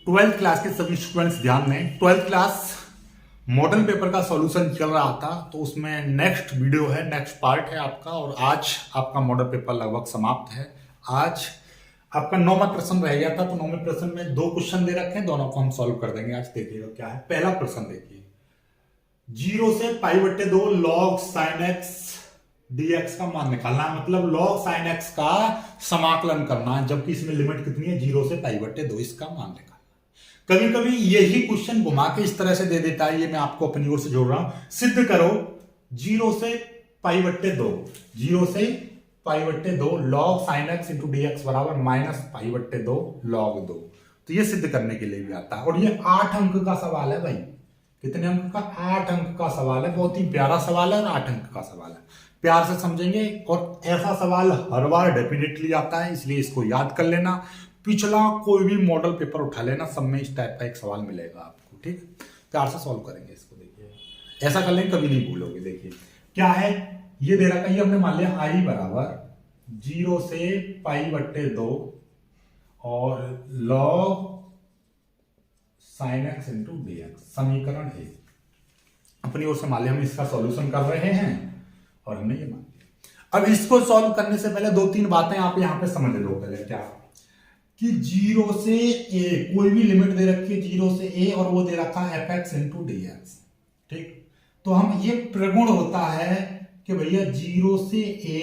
Twelfth class के सभी students ध्यान दें। ट्वेल्थ क्लास मॉडल पेपर का सॉल्यूशन चल रहा था, तो उसमें नेक्स्ट वीडियो है, नेक्स्ट पार्ट है आपका। और आज आपका मॉडल पेपर लगभग समाप्त है। आज आपका 9वां प्रश्न रह गया था, तो 9वें प्रश्न में 2 क्वेश्चन दे रखे हैं, दोनों को हम सॉल्व कर देंगे। आज देखिएगा क्या है। पहला प्रश्न देखिए, 0 से π/2 log sin x dx का मान निकालना है, मतलब log sin x का समाकलन करना है, जबकि इसमें लिमिट कितनी है, 0 से π/2, इसका मान निकालना। कभी कभी यही क्वेश्चन घुमा के इस तरह से दे देता है, ये मैं आपको अपनी ओर से जोड़ रहा हूं। सिद्ध करो 0 से π/2, 0 से π/2 log sin x into dx बराबर -π/2 log 2। तो ये सिद्ध करने के लिए भी आता है, और ये 8 अंक का सवाल है भाई। कितने अंक का? 8 अंक का सवाल है। बहुत ही प्यारा सवाल है और 8 अंक का सवाल है। प्यार से समझेंगे, और ऐसा सवाल हर बार डेफिनेटली आता है, इसलिए इसको याद कर लेना। पिछला कोई भी मॉडल पेपर उठा लेना, सब में इस टाइप का एक सवाल मिलेगा आपको, ठीक है। प्यार से सॉल्व करेंगे इसको। देखिए ऐसा कर लेंगे, कभी नहीं भूलोगे। देखिए क्या है, ये दे रखा है, ये हमने मान लिया i बराबर 0 से π/2 और log sin x into dx, समीकरण 1 अपनी ओर से मान लिया। हम इसका सॉल्यूशन कर रहे हैं और हमने ये मान लिया। अब इसको सॉल्व करने से पहले 2-3 बातें आप यहां पे समझ लो। पहले क्या कि 0 से a कोई भी लिमिट दे रखी है, 0 से a, और वो दे रखा है fx इंटू dx, ठीक। तो हम ये प्रगुण होता है कि भैया 0 से a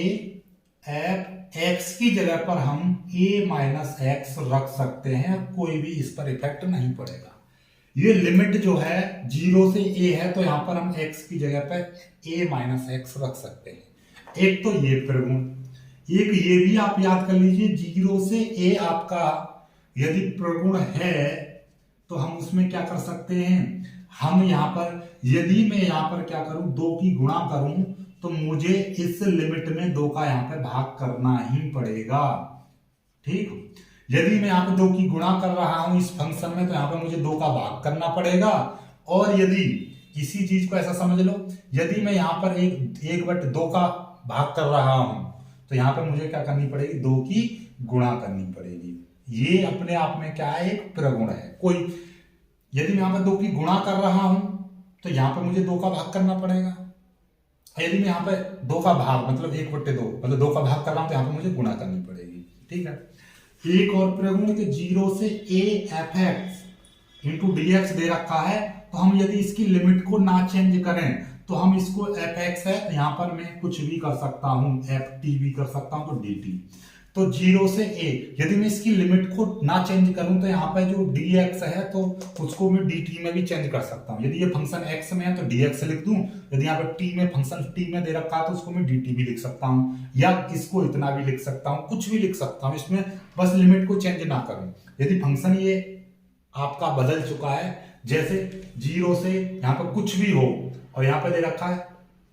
f x की जगह पर हम a माइनस एक्स रख सकते हैं, कोई भी इस पर इफेक्ट नहीं पड़ेगा। ये लिमिट जो है 0 से a है, तो यहां पर हम x की जगह पर a माइनस एक्स रख सकते हैं। एक तो ये प्रगुण, एक ये भी आप याद कर लीजिए, 0 से a आपका यदि प्रगुण है तो हम उसमें क्या कर सकते हैं, हम यहां पर यदि मैं यहां पर क्या करूं, 2 की गुणा करूं, तो मुझे इस लिमिट में 2 का यहां पे भाग करना ही पड़ेगा, ठीक। यदि मैं यहां पे 2 की गुणा कर रहा हूं इस फंक्शन में, तो यहां पे मुझे 2 का भाग करना पड़ेगा। और यदि इसी चीज को ऐसा समझ लो, यदि मैं यहां पर 1/2 का भाग कर रहा हूं, तो यहां पर मुझे क्या करनी पड़ेगी, 2 की गुणा करनी पड़ेगी। ये अपने आप में क्या है, एक प्रगुण है। कोई यदि मैं यहां पर 2 की गुणा कर रहा हूं, तो यहां पर मुझे 2 का भाग करना पड़ेगा। यदि मैं यहां पर 2 का भाग मतलब 1/2 मतलब 2 का भाग कर रहा हूं, तो यहां पर मुझे गुणा करनी पड़ेगी, ठीक है। एक और प्रगुण के 0 से a fx इंटू dx दे रखा है, तो हम यदि इसकी लिमिट को ना चेंज करें, तो हम इसको fx है, यहां पर मैं कुछ भी कर सकता हूं, ft भी कर सकता हूं, तो dt। तो 0 से a यदि मैं इसकी लिमिट को ना चेंज करूं, तो यहां पर जो dx है तो उसको मैं dt में भी चेंज कर सकता हूं। यदि ये फंक्शन x में है तो dx लिख दूं, यदि यहाँ पर t में फंक्शन t में दे रखा है तो उसको मैं dt भी लिख सकता हूं, या इसको इतना भी लिख सकता हूं, कुछ भी लिख सकता हूं इसमें, बस लिमिट को चेंज ना करूं। यदि फंक्शन ये आपका बदल चुका है, जैसे 0 से यहाँ पर कुछ भी हो और यहाँ पे दे रखा है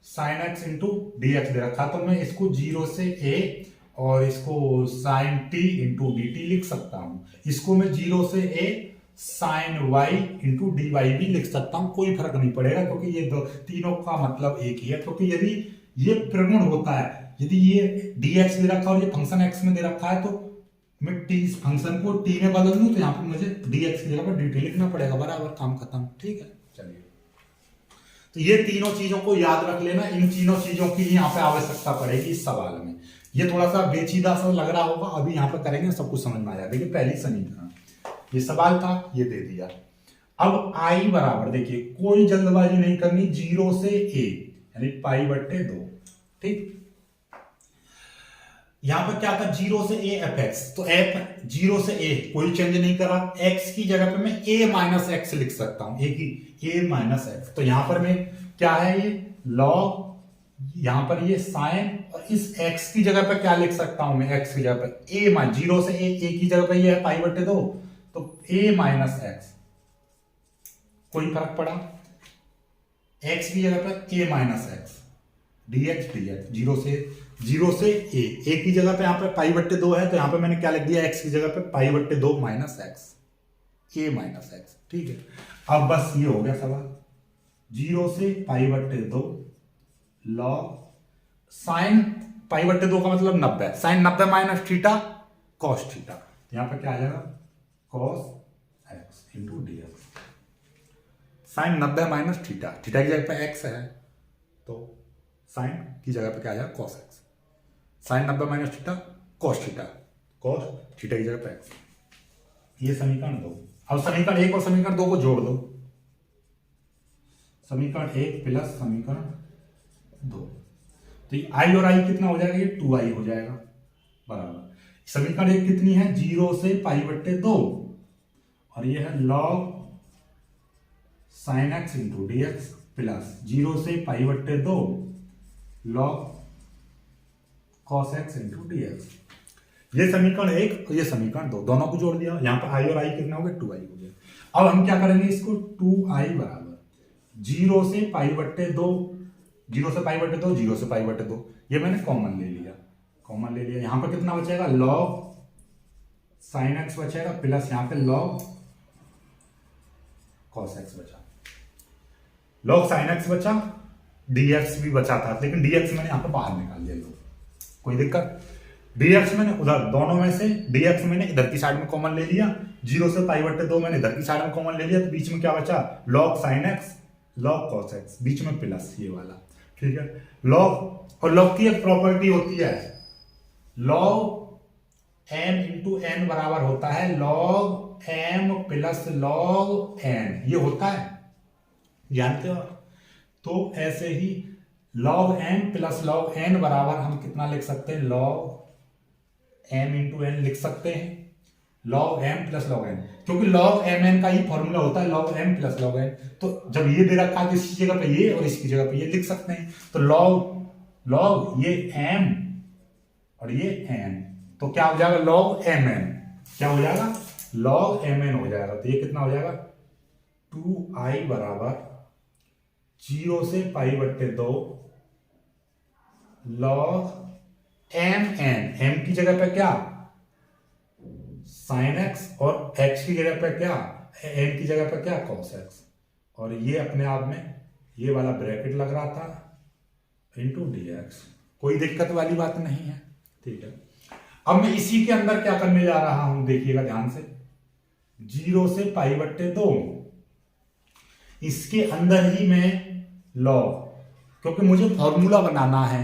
sin x इंटू dx दे रखा है, तो मैं इसको 0 से a और इसको sin t इंटू dt लिख सकता हूं। इसको मैं 0 से a sin y into dy भी लिख सकता हूं, कोई फर्क नहीं पड़ेगा, क्योंकि ये तीनों का मतलब एक ही है। क्योंकि यदि ये प्रगुण होता है, यदि ये dx दे रखा है और ये फंक्शन x में दे रखा है, तो मैं t फंक्शन को t में बदल दूं, तो यहाँ पर मुझे dx की जगह पर dt लिखना पड़ेगा, बराबर, काम खत्म, ठीक है। चलिए, तो ये तीनों चीजों को याद रख लेना, इन तीनों चीजों की यहाँ पे आवश्यकता पड़ेगी इस सवाल में। ये थोड़ा सा पेचीदा सा लग रहा होगा, अभी यहाँ पे करेंगे सब कुछ समझ में आ जाएगा। देखिए पहली समीकरण, ये सवाल था, ये दे दिया। अब i बराबर, देखिए कोई जल्दबाजी नहीं करनी, 0 से a यानी π/2, ठीक। यहां पर क्या था, 0 से a fx, तो f 0 से a कोई चेंज नहीं करा, x की जगह पे मैं a माइनस एक्स लिख सकता हूं, a माइनस एक्स। तो यहां पर मैं क्या है, ये log, यहां पर ये sin, और इस x की जगह पे क्या लिख सकता हूं मैं, x की जगह पे a माइनस 0 से a की जगह पे ये है π/2, तो a माइनस एक्स, कोई फर्क पड़ा, x की जगह पे a माइनस एक्स dx 0 से a की जगह पे यहाँ पे π/2 है, तो यहाँ पे मैंने क्या लिख दिया, x की जगह पे π/2 minus X, a minus X, ठीक है। अब बस ये हो गया सवाल, 0 से π/2 log sin π/2 का मतलब 90, sin 90 minus theta cos theta, यहाँ पे क्या आ जाएगा cos x, sine 90 minus theta, theta की जगह पे एक्स है तो साइन की जगह पे क्या आ जाएगा cos x. Sine 90 minus theta cos theta, cos theta की जगह पे एक्स। ये समीकरण 2। अब समीकरण 1 और समीकरण 2 को जोड़ दो। समीकरण 1 प्लस समीकरण 2, तो ये आई और आई कितना हो जाएगा, ये 2i हो जाएगा बराबर। समीकरण 1 कितनी है, 0 से पाई बट्टे 2 और ये है log sine x into D x plus 0 से पाई बट्टे 2 log cos x into D x. ये समीकरण 1 और ये समीकरण 2 दोनों को जोड़ दिया। यहाँ पर आई और आई कितना हो गया, 2i हो गया। अब हम क्या करेंगे, इसको 2i बराबर 0 से पाई बट्टे 2, 0 से पाई बट्टे 2, 0 से पाई बट्टे 2, ये मैंने कॉमन ले लिया, कॉमन ले लिया। यहां पर कितना बचेगा, लॉग साइन एक्स बचेगा प्लस यहां पे लॉग कॉस एक्स बचा। लॉग साइन एक्स बचा, dx भी बचा था, लेकिन dx मैंने यहां पर बाहर निकाल दिया। कोई दिक्कत, dx मैंने उधर दोनों में से dx मैंने इधर की साइड में कॉमन ले लिया, 0 से पाई बट्टे 2 मैंने इधर की साइड में कॉमन ले लिया, तो बीच में क्या बचा, log sine X log cos X, बीच में प्लस ये वाला, ठीक है। लॉग, और लॉग की एक प्रॉपर्टी होती है, लॉग m इंटू एन बराबर होता है log m plus log n, ये होता है, जानते हो। तो ऐसे ही log m plus log n बराबर हम कितना लिख सकते हैं, log m इंटू एन लिख सकते हैं, log m plus log n, क्योंकि log mn का ही फॉर्मूला होता है log m plus log n। तो जब ये दे रखा है तो इसकी जगह पे ये और इसकी जगह पे ये लिख सकते हैं। तो log ये m और ये n, तो क्या हो जाएगा log mn, क्या हो जाएगा log mn हो जाएगा। तो ये कितना हो जाएगा 2i बराबर 0 से पाई बट्टे 2 log mn, m की जगह पे क्या साइन एक्स और x की जगह पे क्या, n की जगह पे क्या cos x, और ये अपने आप में ये वाला ब्रैकेट लग रहा था इंटू dx। कोई दिक्कत वाली बात नहीं है, ठीक है। अब मैं इसी के अंदर क्या करने जा रहा हूं, देखिएगा ध्यान से, 0 से पाई बट्टे 2, इसके अंदर ही मैं लॉग, क्योंकि मुझे फॉर्मूला बनाना है,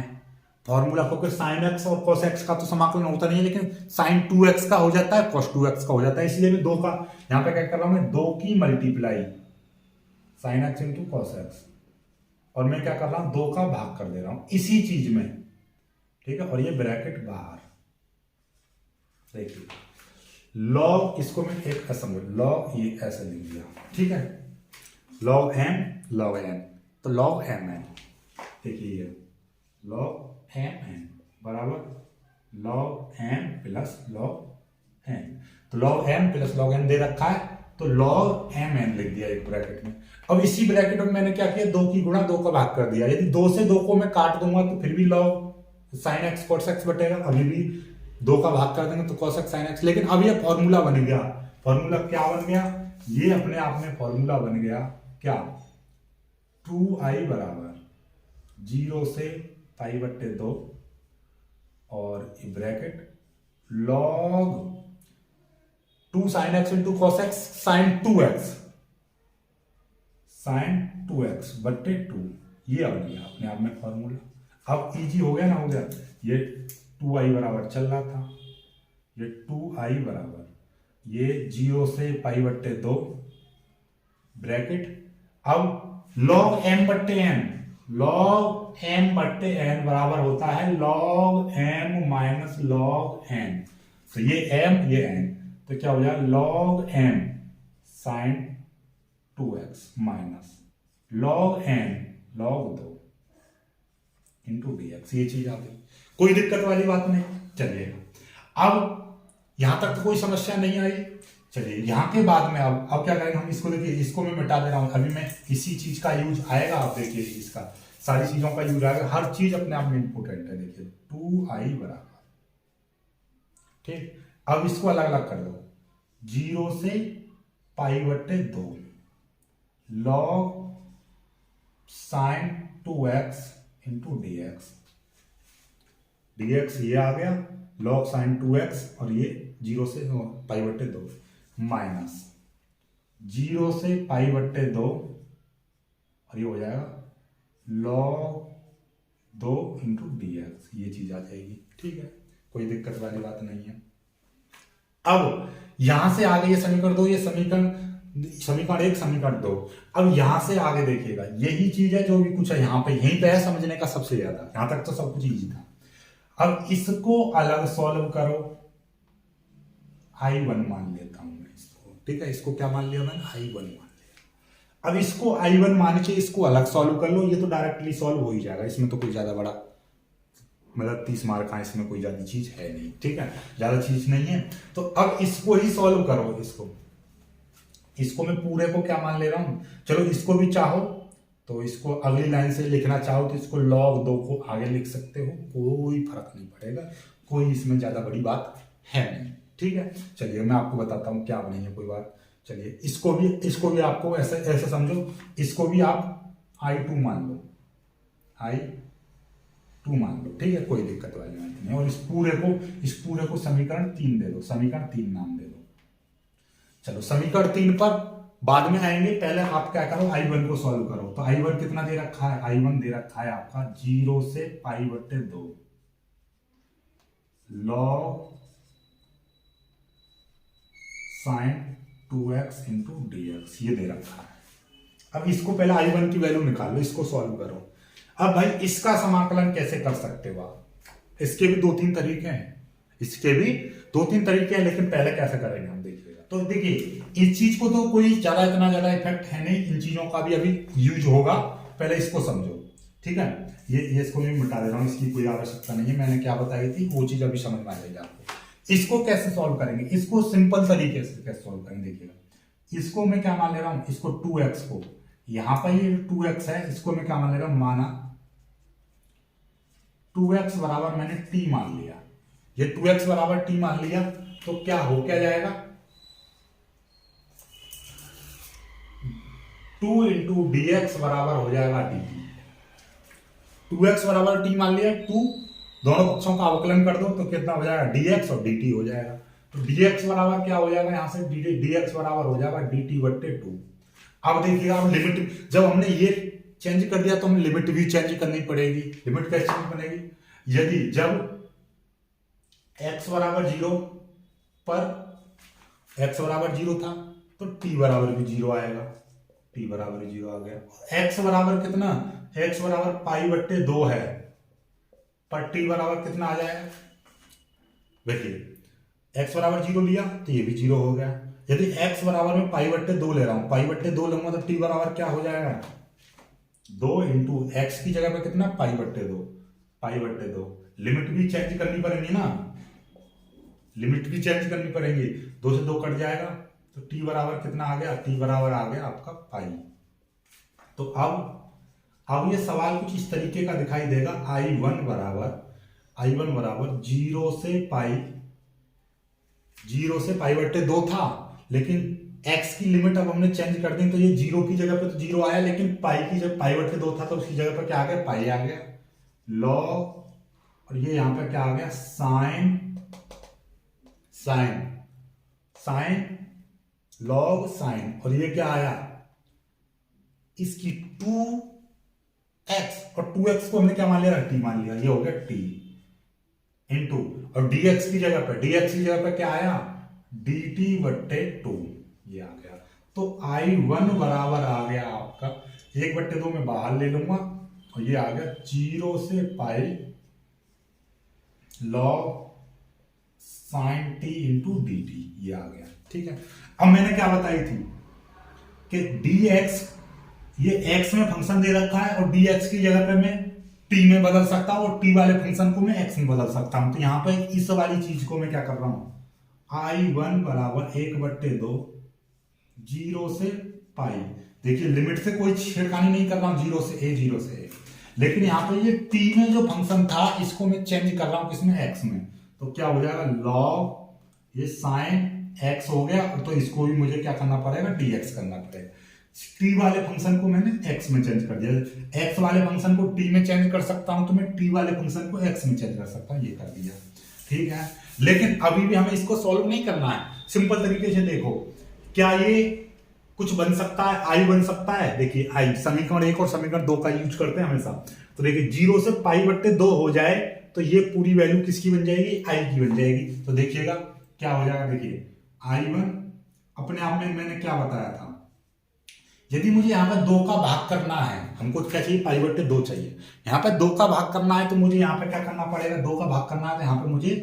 फॉर्मूला, क्योंकि साइन एक्स और कॉस एक्स का तो समाकलन होता नहीं है, लेकिन साइन 2x का हो जाता है, कॉस 2x का हो जाता है, इसलिए मैं 2 का यहां पे क्या कर रहा हूं, मैं 2 की multiply sign x into cos x, और मैं क्या कर रहा हूं 2 का भाग कर दे रहा हूं इसी चीज में, ठीक है। और ये ब्रैकेट बाहर, देखिए लॉग, इसको मैं एक ऐसा लॉग ये ऐसे लिख दिया, ठीक है, लॉग m लॉग n, तो लॉग mn, देखिए ये लॉग mn बराबर log m plus log n, तो log m plus log n दे रखा है, तो लॉग mn लिख दिया एक ब्रैकेट में। अब इसी ब्रैकेट में मैंने क्या किया, 2 की गुणा 2 का भाग कर दिया। यदि 2 से 2 को मैं काट दूंगा तो फिर भी log sine X cos X बटेगा, अभी भी 2 का भाग कर देंगे तो कॉस एक्स साइन एक्स। लेकिन अब ये फॉर्मूला बन गया, फॉर्मूला क्या बन गया, ये अपने आप में फॉर्मूला बन गया क्या, 2i बराबर 0 से पाई बट्टे 2 और bracket log 2 sine x into cos x sine 2x, sine 2x बट्टे 2, ये आ गया अपने आप में फॉर्मूला। अब इजी हो गया ना, हो गया, ये 2i बराबर चल रहा था, ये 2i बराबर ये 0 से पाई बट्टे 2 ब्रैकेट, अब log m बट्टे n, log m बट्टे n बराबर होता है log m minus log n, तो ये m ये n, तो क्या हो जाएगा log m sine 2x minus log n log 2 into dx, ये चीज आ गई, कोई दिक्कत वाली बात नहीं, चलिएगा। अब यहां तक तो कोई समस्या नहीं आई, चलिए यहाँ के बाद में अब क्या करेंगे हम, इसको देखिए, इसको मैं मिटा दे रहा हूं, अभी मैं इसी चीज का यूज आएगा, आप देखिए इसका सारी चीजों का यूज आएगा, हर चीज अपने आप में इंपोर्टेंट है। देखिए 2i बराबर, ठीक, अब इसको अलग अलग कर दो, 0 से पाई बट्टे 2 log sign 2x into dx, dx ये आ गया लॉग साइन 2x और ये 0 से पाई बट्टे 2 माइनस 0 से पाई बट्टे 2 और ये हो जाएगा log 2 इंटू डी एक्स, ये चीज आ जाएगी। ठीक है, कोई दिक्कत वाली बात नहीं है। अब यहां से आगे ये समीकरण 2, ये समीकरण 1, समीकरण 2। अब यहां से आगे देखिएगा, यही चीज है जो भी कुछ है यहाँ पे, यहीं पे है समझने का सबसे ज्यादा। यहां तक तो सब कुछ इजी था। अब इसको अलग सॉल्व करो, I1 मान लेता हूं मैं इसको। ठीक है, इसको क्या मान लिया मैंने, I1 मान लिया। अब इसको I1 मान के इसको अलग सॉल्व कर लो, ये तो डायरेक्टली सॉल्व हो ही जाएगा। इसमें तो कोई ज्यादा बड़ा मतलब 30 मार्क का, इसमें कोई ज्यादा चीज है नहीं। ठीक है, ज्यादा चीज नहीं है। तो अब इसको ही सॉल्व करो, इसको मैं पूरे को क्या मान ले रहा हूं। चलो इसको भी चाहो तो इसको अगली लाइन से लिखना चाहो तो इसको log 2 को आगे लिख सकते हो, कोई फर्क नहीं पड़ेगा, कोई इसमें ज्यादा बड़ी बात है नहीं। ठीक है, चलिए मैं आपको बताता हूं क्या नहीं है कोई बात। चलिए इसको भी आपको ऐसे समझो, इसको भी आप I2 मान लो, I2 मान लो। ठीक है, कोई दिक्कत वाली बात नहीं। और इस पूरे को समीकरण 3 दे दो, समीकरण 3 नाम दे दो। चलो समीकरण 3 पर बाद में आएंगे, पहले आप क्या करो, I1 को सॉल्व करो। तो I1 कितना दे रखा है, I1 दे रखा है आपका 0 से π/2 log sin 2x into dx, ये दे रखा है। अब इसको पहले I1 की वैल्यू निकाल लो, इसको सॉल्व करो। अब भाई इसका समाकलन कैसे कर सकते हो आप, इसके भी 2-3 तरीके हैं, लेकिन पहले कैसे करेंगे हम देखिएगा। तो देखिए इस चीज को तो कोई इतना ज्यादा इफेक्ट है नहीं, इन चीजों का भी अभी यूज होगा, पहले इसको समझो। ठीक है, ये इसको मैं मिटा दे रहा हूं, इसकी कोई आवश्यकता नहीं है। मैंने क्या बताई थी वो चीज अभी समझ में आ जाएगी आपको। इसको कैसे सॉल्व करेंगे, इसको सिंपल तरीके से कैसे सॉल्व करेंगे देखिएगा। इसको मैं क्या मान ले रहा हूं, इसको 2x को, यहां पर ये 2x है, इसको मैं क्या मान ले रहा हूं, माना 2x बराबर मैंने t मान लिया। ये 2x बराबर t मान लिया तो क्या जाएगा, 2 इंटू dx बराबर हो जाएगा dt। 2x बराबर t मान लिया, 2 दोनों पक्षों का अवकलन कर दो तो कितना हो जाएगा, dx और dt हो जाएगा। तो dx बराबर क्या हो जाएगा, यहां से dx बराबर हो जाएगा dt/2। अब देखिएगा, अब लिमिट जब हमने ये चेंज कर दिया तो हमें लिमिट भी चेंज करनी पड़ेगी। लिमिट कैसे चेंज बनेगी, यदि जब x बराबर 0 पर x बराबर 0 था तो t बराबर भी 0 आएगा, t बराबर 0 आ गया। x बराबर कितना, x बराबर π/2 है, पर t बराबर कितना आ जाएगा, देखिए x बराबर 0 लिया तो ये भी 0 हो गया। यदि x बराबर में π/2 ले रहा हूं, π/2 लूंगा तो t बराबर क्या हो जाएगा, 2 इंटू एक्स की जगह पे कितना, π/2। लिमिट भी चेंज करनी पड़ेगी ना, लिमिट भी चेंज करनी पड़ेगी, 2 से 2 कट जाएगा तो t बराबर कितना आ गया, t बराबर आ गया आपका पाई। तो अब ये सवाल कुछ इस तरीके का दिखाई देगा, I1 बराबर 0 से π/2 था, लेकिन x की लिमिट अब हमने चेंज कर दी तो ये 0 की जगह पे तो 0 आया, लेकिन पाई की जगह π/2 था तो उसकी जगह पर क्या आ गया, पाई आ गया, लॉग, और ये यहां पर क्या आ गया, साइन लॉग साइन, और ये क्या आया, इसकी 2x, और 2x को हमने क्या मान लिया, t मान लिया, ये हो गया t इंटू, और dx की जगह पे क्या आया, dt/2, ये आ गया। तो I1 बराबर आ गया आपका 1/2 में बाहर ले लूंगा, और ये आ गया 0 से pi log sign t into dt, ये आ गया। ठीक है, अब मैंने क्या बताई थी कि dx, ये x में फंक्शन दे रखा है और dx की जगह पे मैं t में बदल सकता हूं और t वाले फंक्शन को मैं x में बदल सकता हूं। तो यहां पे इस वाली चीज को मैं क्या कर रहा हूं, I1 बराबर 1/2 0 से पाई, देखिए लिमिट से कोई छेड़खानी नहीं कर रहा हूं, 0 से a, लेकिन यहां पे ये t में जो फंक्शन था इसको मैं चेंज कर रहा हूं किसमें, x में। तो क्या हो जाएगा, लॉग ये साइन x हो गया, तो इसको भी मुझे क्या करना पड़ेगा, dx करना पड़ेगा। t वाले फंक्शन को मैंने x में चेंज कर दिया, x वाले फंक्शन को t में चेंज कर सकता हूं तो मैं t वाले फंक्शन को x में चेंज कर सकता हूं, ये कर दिया। ठीक है, लेकिन अभी भी हमें इसको सॉल्व नहीं करना है, सिंपल तरीके से देखो, क्या ये कुछ बन सकता है, आई बन सकता है। देखिए आई समीकरण 1 और समीकरण 2 का यूज करते हैं हमेशा। तो देखिए 0 से पाई बट्टे 2 हो जाए तो ये पूरी वैल्यू किसकी बन जाएगी, आई की बन जाएगी। तो देखिएगा क्या हो जाएगा, देखिए I1 अपने आप में मैंने क्या बताया था, यदि मुझे यहाँ पे 2 का भाग करना है, हमको क्या चाहिए, पाई बट्टे 2 चाहिए। यहाँ पे 2 का भाग करना है तो मुझे यहाँ पे क्या करना पड़ेगा, 2 का भाग करना है तो यहाँ पे मुझे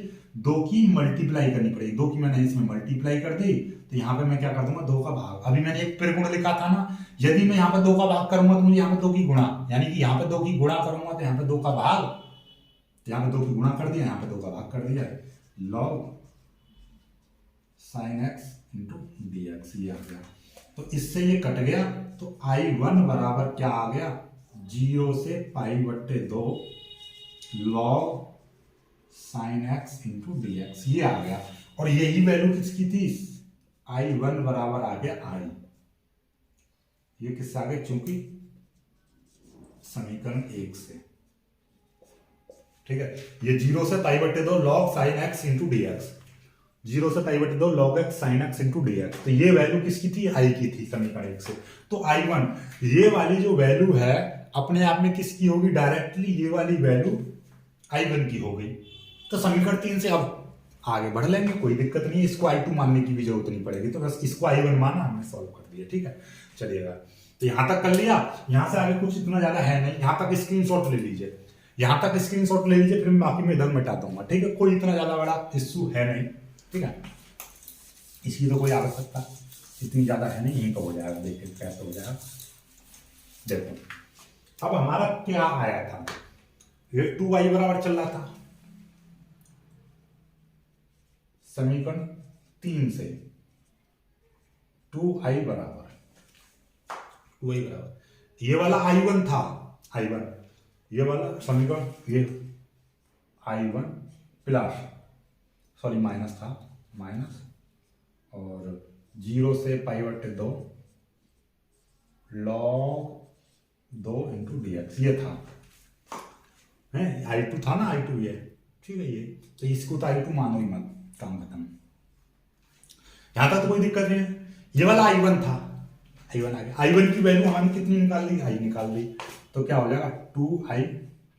2 की मल्टीप्लाई करनी पड़ेगी। 2 की मैंने इसमें मल्टीप्लाई कर दी तो यहाँ पे मैं क्या कर दूंगा, 2 का भाग। अभी मैंने एक त्रिगुण लिखा था ना, यदि मैं यहाँ पे 2 का भाग करूंगा तो मुझे यहाँ पे 2 की गुणा, यानी कि यहाँ पे 2 की गुणा करूंगा तो यहाँ पे 2 का भाग, तो यहाँ पे 2 की गुणा कर दिया, यहाँ पे 2 का भाग कर दिया, log sine x into D x, ये आ गया। तो इससे ये कट गया तो I1 बराबर क्या आ गया, 0 से पाई बट्टे 2 log sine x into D x, ये आ गया। और यही वैल्यू किसकी थी, I1 बराबर आ गया I, ये किससे आ गया, चूंकि समीकरण 1 से, ठीक है। ये 0 से पाई बट्टे 2 log sine x into D x, 0 से पाई बटे 2 log x sin x into D x, तो ये वैल्यू किसकी थी, आई की थी समीकरण 1 से। तो I1 ये वाली जो वैल्यू है अपने आप में किसकी होगी, डायरेक्टली ये वाली वैल्यू I1 की हो गई। तो समीकरण 3 से अब आगे बढ़ लेंगे, कोई दिक्कत नहीं, इसको I2 मानने की भी जरूरत नहीं पड़ेगी। तो बस इसको I1 माना, हमने सॉल्व कर दिया, ठीक है। चलिएगा, तो यहां तक कर लिया, यहां से आगे कुछ इतना ज्यादा है नहीं, यहां तक स्क्रीनशॉट ले लीजिए, यहां तक स्क्रीनशॉट ले लीजिए, फिर बाकी मैं इधर मिटा दूंगा, ठीक है। कोई इतना ज्यादा बड़ा इश्यू है नहीं, ठीक है। इसकी तो कोई आवश्यकता इतनी ज्यादा है नहीं, यहीं का हो जाएगा, देखिए कैसे हो जाएगा। देखो अब हमारा क्या आया था, ये 2i बराबर चल रहा था समीकरण 3 से, 2i बराबर ये वाला I1 था, I1 ये वाला समीकरण, ये I1 प्लस, सॉरी माइनस था, माइनस, और 0 से पाई बट्टे 2 लॉग 2 इंटू डी एक्स, ये था, है I2 था ना, I2 ये, ठीक है। ये तो इसको तो I2 मानो ही मत, काम खत्म। यहां तक तो कोई दिक्कत नहीं है। ये वाला I1 था, I1 आ गया। I1 की वैल्यू हमने कितनी निकाल ली, I निकाल ली, तो क्या हो जाएगा, 2i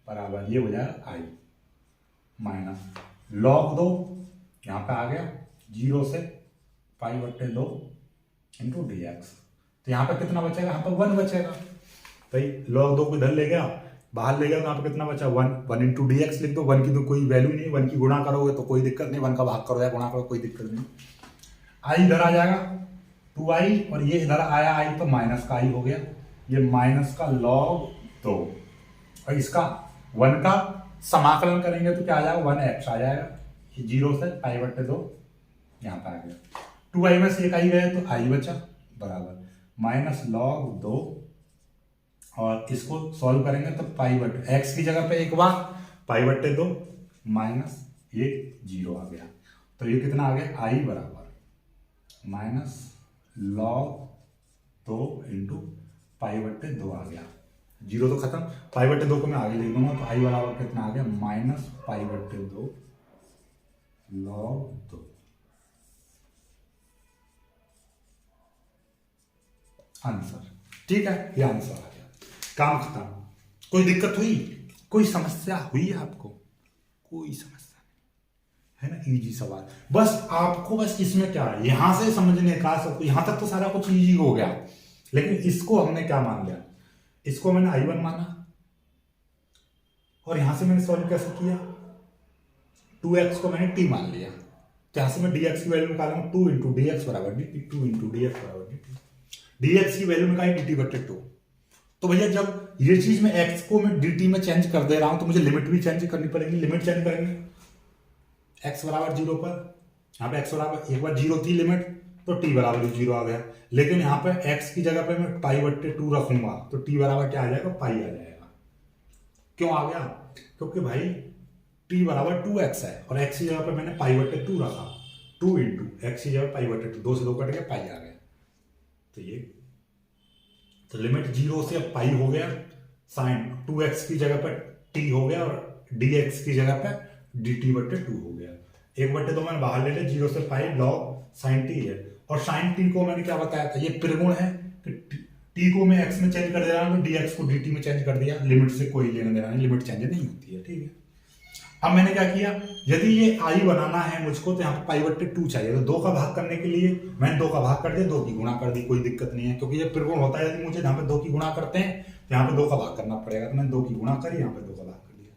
बराबर ये हो जाएगा I माइनस लॉग 2, यहां पे आ गया 0 से पाई बट्टे 2 इंटू डी एक्स, तो यहाँ पे कितना बचेगा, यहाँ पे 1 बचेगा। भाई लॉग 2 को इधर ले गया, बाहर ले गया, तो यहाँ पे कितना बचा, 1 इंटू डी एक्स लिख दो। 1 की तो कोई वैल्यू नहीं, 1 की गुणा करोगे तो कोई दिक्कत नहीं, 1 का भाग करो या गुणा करो कोई दिक्कत नहीं। आई इधर आ जाएगा 2i, और ये इधर आया आई तो माइनस का आई हो गया, ये माइनस का लॉग 2, और इसका 1 का समाकलन करेंगे तो क्या आ जाएगा, 1x आ जाएगा। 0 से पाई बट्टे 2 यहाँ पे आ गया, 2i में से एक आई गया तो आई बचा, बराबर माइनस लॉग 2, और इसको सॉल्व करेंगे तो पाई बट्टे x की जगह पे एक बार पाई बट्टे 2 माइनस ये 0 आ गया, तो ये कितना आ गया, आई बराबर माइनस लॉग 2 इंटू पाई बट्टे 2 आ गया। 0 तो खत्म, पाई बट्टे 2 को मैं आगे लिख दूंगा, तो आई बराबर कितना आ गया, माइनस पाई बट्टे 2 लॉग 2, आंसर, ठीक है। ये आंसर आ गया, काम खत्म। कोई दिक्कत हुई, कोई समस्या हुई आपको, कोई समस्या नहीं है ना, इजी सवाल। बस आपको बस इसमें क्या है, यहां से समझने का सब, यहां तक तो सारा कुछ इजी हो गया, लेकिन इसको हमने क्या मान लिया, इसको मैंने I1 माना, और यहां से मैंने सॉल्व कैसे किया, 2x को मैंने t मान लिया, तो यहां से मैं dx की वैल्यू निकालूंगा, 2 इंटू डी एक्स बराबर dt, 2 इंटू डी एक्स बराबर dt, dx की वैल्यू निकाली dt बटे 2। तो भैया जब ये चीज में x को मैं dt में चेंज कर दे रहा हूं तो मुझे लिमिट भी चेंज करनी पड़ेगी, लिमिट चेंज करेंगे x बराबर 0 पर, यहाँ पे x बराबर एक बार 0 थी लिमिट, तो t बराबर 0 आ गया, लेकिन यहाँ पे x की जगह पे मैं पाई बट्टे 2 रखूंगा तो t बराबर क्या आ जाएगा, पाई आ जाएगा। क्यों आ गया, क्योंकि भाई t बराबर 2x है और x की जगह पे मैंने पाई बट्टे 2 रखा, 2 इंटू x की जगह पाई बट्टे 2, 2 से 2 कट गया, पाई आ गया। तो ये तो लिमिट 0 से अब पाई हो गया, साइन 2x की जगह पर t हो गया, और dx की जगह पर dt बट्टे 2 हो गया। 1 बट्टे 2 मैंने बाहर ले लिया, 0 से पाई लॉग साइन t है, और साइन टी को मैंने क्या बताया था, ये त्रिगुण है कि टी को मैं एक्स में चेंज कर दे रहा हूँ, dx को dt में चेंज कर दिया, लिमिट से कोई लेना देना नहीं, लिमिट चेंज नहीं होती है, ठीक है। अब मैंने क्या किया, यदि ये आई बनाना है मुझको तो यहाँ पे पाई बट्टे 2 चाहिए, तो 2 का भाग करने के लिए मैंने 2 का भाग कर दिया, 2 की गुणा कर दी, कोई दिक्कत नहीं है, क्योंकि ये त्रिगुण होता है, यदि मुझे यहाँ पे 2 की गुणा करते हैं तो यहाँ पे 2 का भाग करना पड़ेगा, तो मैंने 2 की गुणा करी, यहाँ पे 2 का भाग कर दिया,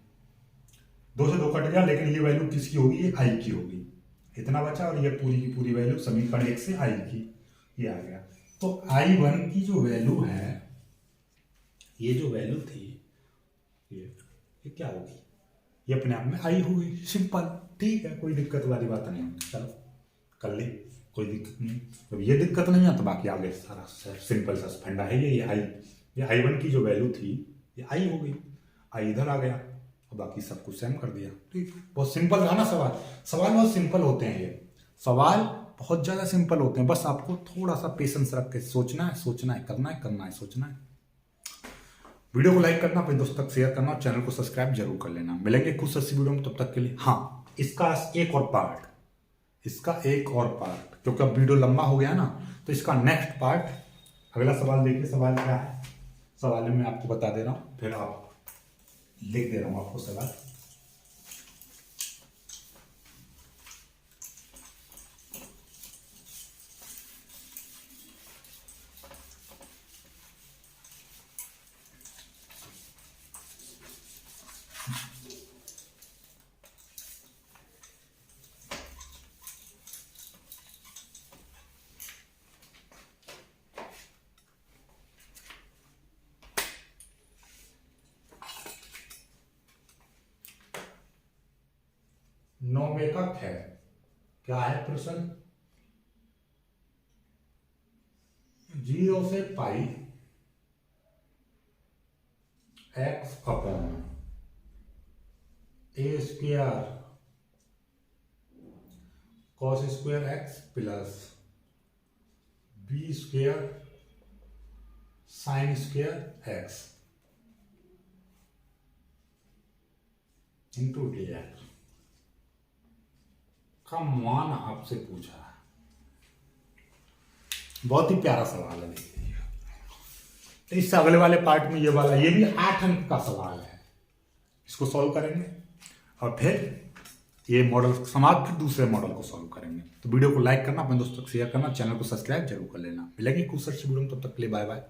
2 से 2 कट गया, लेकिन ये वैल्यू किसकी होगी, ये आई की होगी, इतना बचा, और ये पूरी की पूरी वैल्यू समीकरण 1 से आई की ये आ गया। तो I1 की जो वैल्यू है, ये जो वैल्यू थी ये क्या होगी, ये अपने आप में आई होगी, सिंपल, ठीक है, कोई दिक्कत वाली बात नहीं है, चलो कर ले, कोई दिक्कत नहीं। जब ये दिक्कत नहीं है तो बाकी आगे सारा सिंपल सा फंडा है, ये I1 की जो वैल्यू थी ये आई हो गई, आई इधर आ गया और बाकी सब कुछ सेम कर दिया, ठीक। बहुत सिंपल था ना सवाल, सवाल बहुत सिंपल होते हैं, ये सवाल बहुत ज़्यादा सिंपल होते हैं, बस आपको थोड़ा सा पेशेंस रख के सोचना है, करना है, सोचना है। वीडियो को लाइक करना, अपने दोस्तों तक शेयर करना और चैनल को सब्सक्राइब जरूर कर लेना। मिलेंगे कुछ अच्छी वीडियो में, तब तक के लिए हाँ, इसका एक और पार्ट, क्योंकि अब वीडियो लंबा हो गया ना, तो इसका नेक्स्ट पार्ट, अगला सवाल देखिए, सवाल क्या है, सवाल में आपको बता दे रहा हूँ, फिर आप लिख दे रहा हूँ आपको सवाल। नौवे का है, क्या है प्रश्न, 0 से पाई x upon a square cos square x plus b square sine square x into dx का मान आपसे पूछा है। बहुत ही प्यारा सवाल है, देखिए। तो इससे अगले वाले पार्ट में ये भी 8 अंक का सवाल है, इसको सॉल्व करेंगे और फिर ये मॉडल समाप्त, फिर दूसरे मॉडल को सॉल्व करेंगे। तो वीडियो को लाइक करना, अपने दोस्तों को शेयर करना, चैनल को सब्सक्राइब जरूर कर लेना। मिलेंगे कुछ अच्छी वीडियो में, तब तक के लिए बाय बाय।